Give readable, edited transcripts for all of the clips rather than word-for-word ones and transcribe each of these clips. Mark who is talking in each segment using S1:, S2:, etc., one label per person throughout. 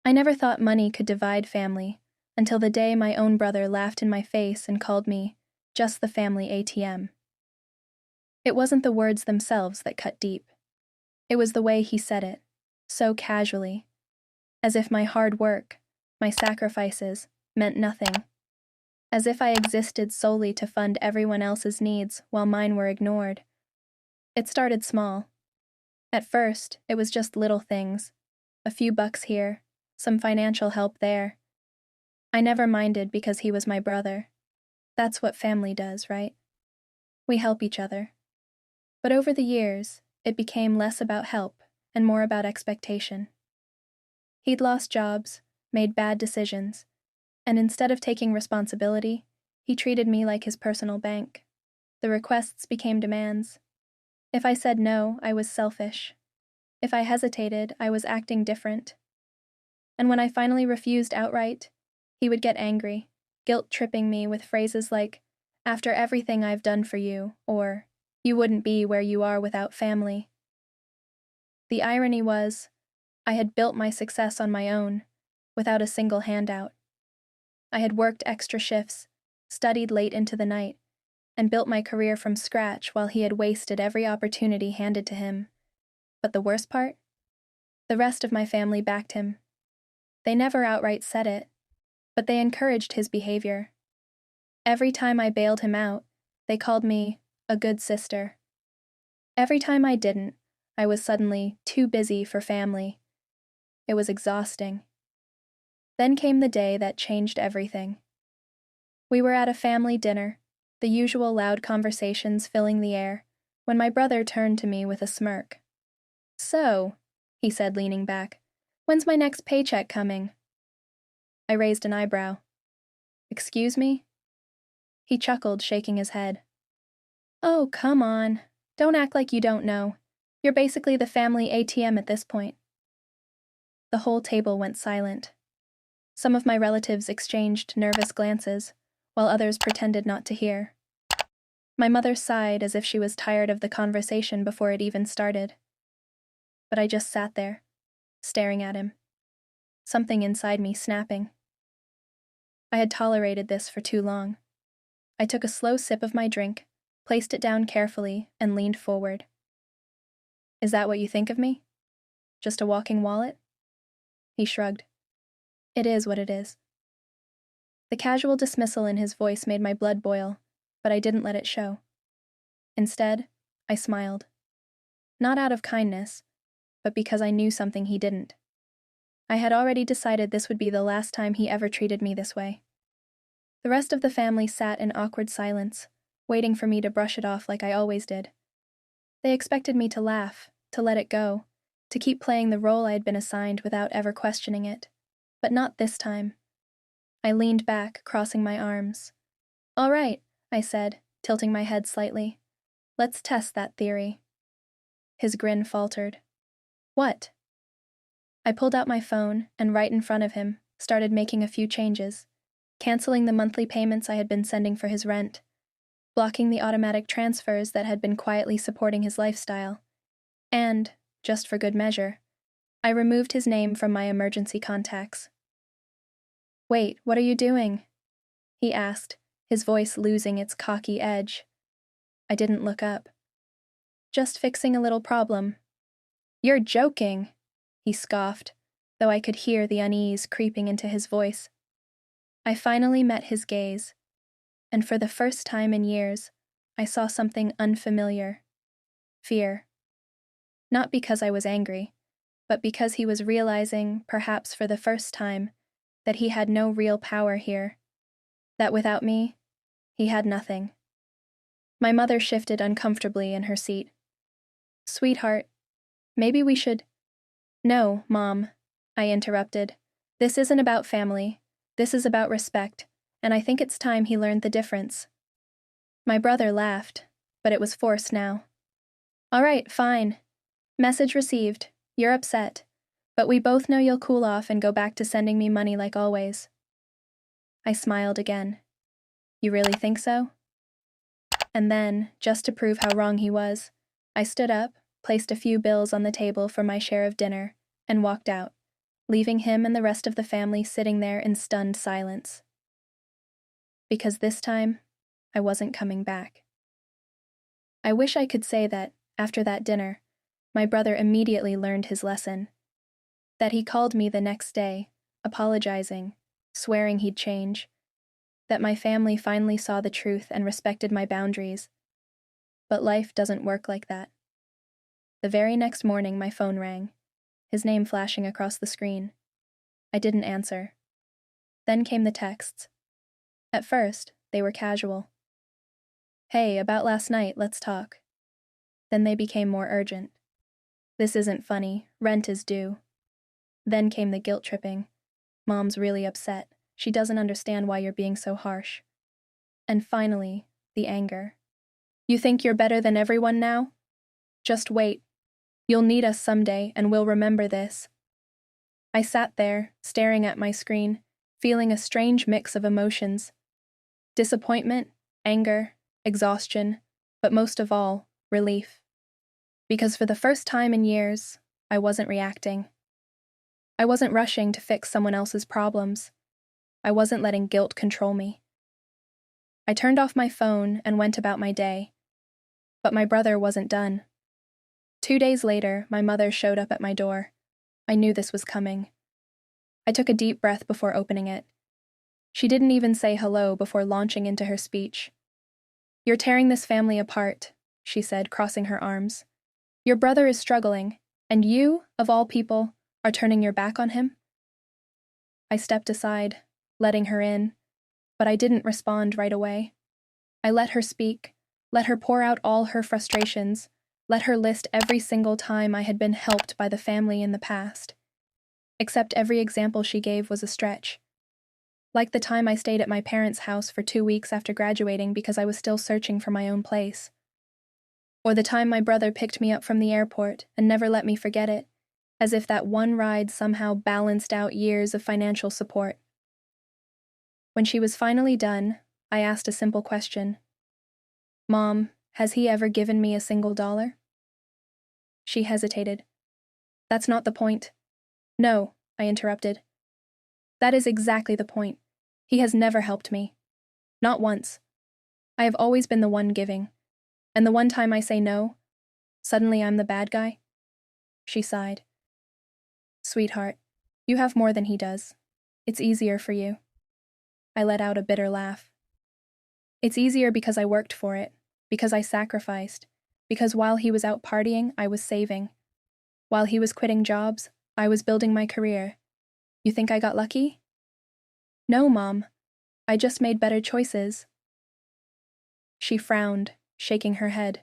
S1: I never thought money could divide family until the day my own brother laughed in my face and called me just the family ATM. It wasn't the words themselves that cut deep. It was the way he said it, so casually, as if my hard work, my sacrifices, meant nothing. As if I existed solely to fund everyone else's needs while mine were ignored. It started small. At first, it was just little things, a few bucks here, some financial help there. I never minded because he was my brother. That's what family does, right? We help each other. But over the years, it became less about help and more about expectation. He'd lost jobs, made bad decisions, and instead of taking responsibility, he treated me like his personal bank. The requests became demands. If I said no, I was selfish. If I hesitated, I was acting different. And when I finally refused outright, he would get angry, guilt-tripping me with phrases like, "After everything I've done for you," or, "You wouldn't be where you are without family." The irony was, I had built my success on my own, without a single handout. I had worked extra shifts, studied late into the night, and built my career from scratch while he had wasted every opportunity handed to him. But the worst part? The rest of my family backed him. They never outright said it, but they encouraged his behavior. Every time I bailed him out, they called me a good sister. Every time I didn't, I was suddenly too busy for family. It was exhausting. Then came the day that changed everything. We were at a family dinner, the usual loud conversations filling the air, when my brother turned to me with a smirk. "So," he said, leaning back, "when's my next paycheck coming?" I raised an eyebrow. "Excuse me?" He chuckled, shaking his head. "Oh, come on. Don't act like you don't know. You're basically the family ATM at this point." The whole table went silent. Some of my relatives exchanged nervous glances, while others pretended not to hear. My mother sighed as if she was tired of the conversation before it even started. But I just sat there, staring at him, something inside me snapping. I had tolerated this for too long. I took a slow sip of my drink, placed it down carefully, and leaned forward. "Is that what you think of me? Just a walking wallet?" He shrugged. "It is what it is." The casual dismissal in his voice made my blood boil, but I didn't let it show. Instead, I smiled. Not out of kindness, but because I knew something he didn't. I had already decided this would be the last time he ever treated me this way. The rest of the family sat in awkward silence, waiting for me to brush it off like I always did. They expected me to laugh, to let it go, to keep playing the role I had been assigned without ever questioning it. But not this time. I leaned back, crossing my arms. "All right," I said, tilting my head slightly. "Let's test that theory." His grin faltered. "What?" I pulled out my phone and right in front of him, started making a few changes, canceling the monthly payments I had been sending for his rent, blocking the automatic transfers that had been quietly supporting his lifestyle, and, just for good measure, I removed his name from my emergency contacts. "Wait, what are you doing?" he asked, his voice losing its cocky edge. I didn't look up. "Just fixing a little problem." "You're joking," he scoffed, though I could hear the unease creeping into his voice. I finally met his gaze, and for the first time in years, I saw something unfamiliar. Fear. Not because I was angry, but because he was realizing, perhaps for the first time, that he had no real power here. That without me, he had nothing. My mother shifted uncomfortably in her seat. "Sweetheart, maybe we should—" "No, Mom," I interrupted. "This isn't about family. This is about respect, and I think it's time he learned the difference." My brother laughed, but it was forced now. "All right, fine. Message received. You're upset. But we both know you'll cool off and go back to sending me money like always." I smiled again. "You really think so?" And then, just to prove how wrong he was, I stood up, placed a few bills on the table for my share of dinner, and walked out, leaving him and the rest of the family sitting there in stunned silence. Because this time, I wasn't coming back. I wish I could say that, after that dinner, my brother immediately learned his lesson. That he called me the next day, apologizing, swearing he'd change. That my family finally saw the truth and respected my boundaries. But life doesn't work like that. The very next morning, my phone rang, his name flashing across the screen. I didn't answer. Then came the texts. At first, they were casual. Hey, about last night, let's talk. Then they became more urgent. This isn't funny, rent is due. Then came the guilt tripping. Mom's really upset. She doesn't understand why you're being so harsh. And finally, the anger. You think you're better than everyone now? Just wait. You'll need us someday, and we'll remember this. I sat there, staring at my screen, feeling a strange mix of emotions. Disappointment, anger, exhaustion, but most of all, relief. Because for the first time in years, I wasn't reacting. I wasn't rushing to fix someone else's problems. I wasn't letting guilt control me. I turned off my phone and went about my day. But my brother wasn't done. 2 days later, my mother showed up at my door. I knew this was coming. I took a deep breath before opening it. She didn't even say hello before launching into her speech. You're tearing this family apart, she said, crossing her arms. Your brother is struggling, and you, of all people, are turning your back on him? I stepped aside, letting her in, but I didn't respond right away. I let her speak, let her pour out all her frustrations, let her list every single time I had been helped by the family in the past. Except every example she gave was a stretch. Like the time I stayed at my parents' house for 2 weeks after graduating because I was still searching for my own place. Or the time my brother picked me up from the airport and never let me forget it, as if that one ride somehow balanced out years of financial support. When she was finally done, I asked a simple question. Mom, has he ever given me a single dollar? She hesitated. That's not the point. No, I interrupted. That is exactly the point. He has never helped me. Not once. I have always been the one giving. And the one time I say no, suddenly I'm the bad guy. She sighed. Sweetheart, you have more than he does. It's easier for you. I let out a bitter laugh. It's easier because I worked for it, because I sacrificed, because while he was out partying, I was saving. While he was quitting jobs, I was building my career. You think I got lucky? No, Mom. I just made better choices. She frowned, shaking her head.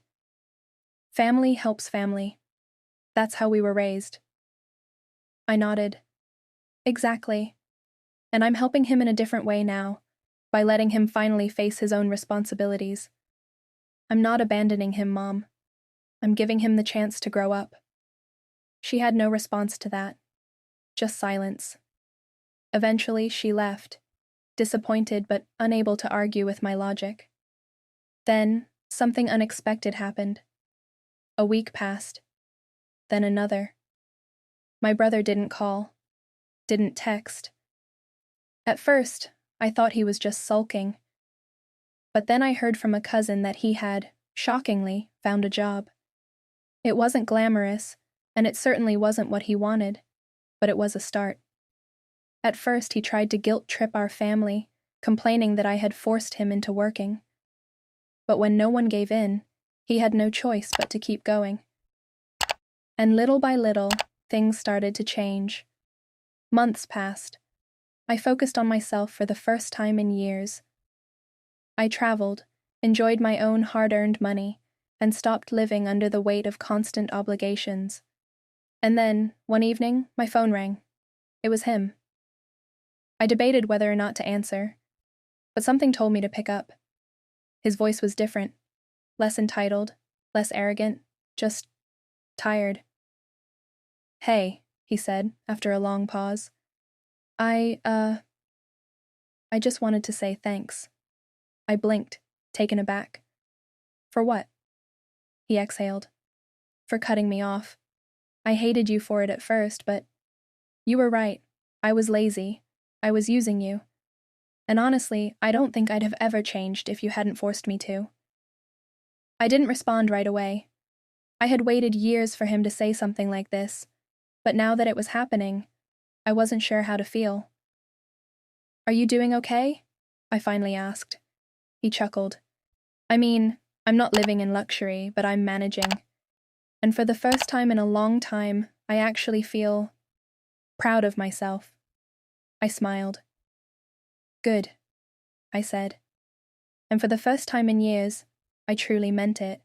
S1: Family helps family. That's how we were raised. I nodded. Exactly. And I'm helping him in a different way now, by letting him finally face his own responsibilities. I'm not abandoning him, Mom. I'm giving him the chance to grow up. She had no response to that. Just silence. Eventually, she left, disappointed but unable to argue with my logic. Then, something unexpected happened. A week passed. Then another. My brother didn't call, didn't text. At first, I thought he was just sulking. But then I heard from a cousin that he had, shockingly, found a job. It wasn't glamorous, and it certainly wasn't what he wanted, but it was a start. At first, he tried to guilt-trip our family, complaining that I had forced him into working. But when no one gave in, he had no choice but to keep going. And little by little, things started to change. Months passed. I focused on myself for the first time in years. I traveled, enjoyed my own hard-earned money, and stopped living under the weight of constant obligations. And then, one evening, my phone rang. It was him. I debated whether or not to answer, but something told me to pick up. His voice was different, less entitled, less arrogant, just tired. Hey, he said, after a long pause. I just wanted to say thanks. I blinked, taken aback. For what? He exhaled. For cutting me off. I hated you for it at first, but you were right. I was lazy. I was using you. And honestly, I don't think I'd have ever changed if you hadn't forced me to. I didn't respond right away. I had waited years for him to say something like this, but now that it was happening, I wasn't sure how to feel. Are you doing okay? I finally asked. He chuckled. I mean, I'm not living in luxury, but I'm managing. And for the first time in a long time, I actually feel proud of myself. I smiled. Good, I said. And for the first time in years, I truly meant it.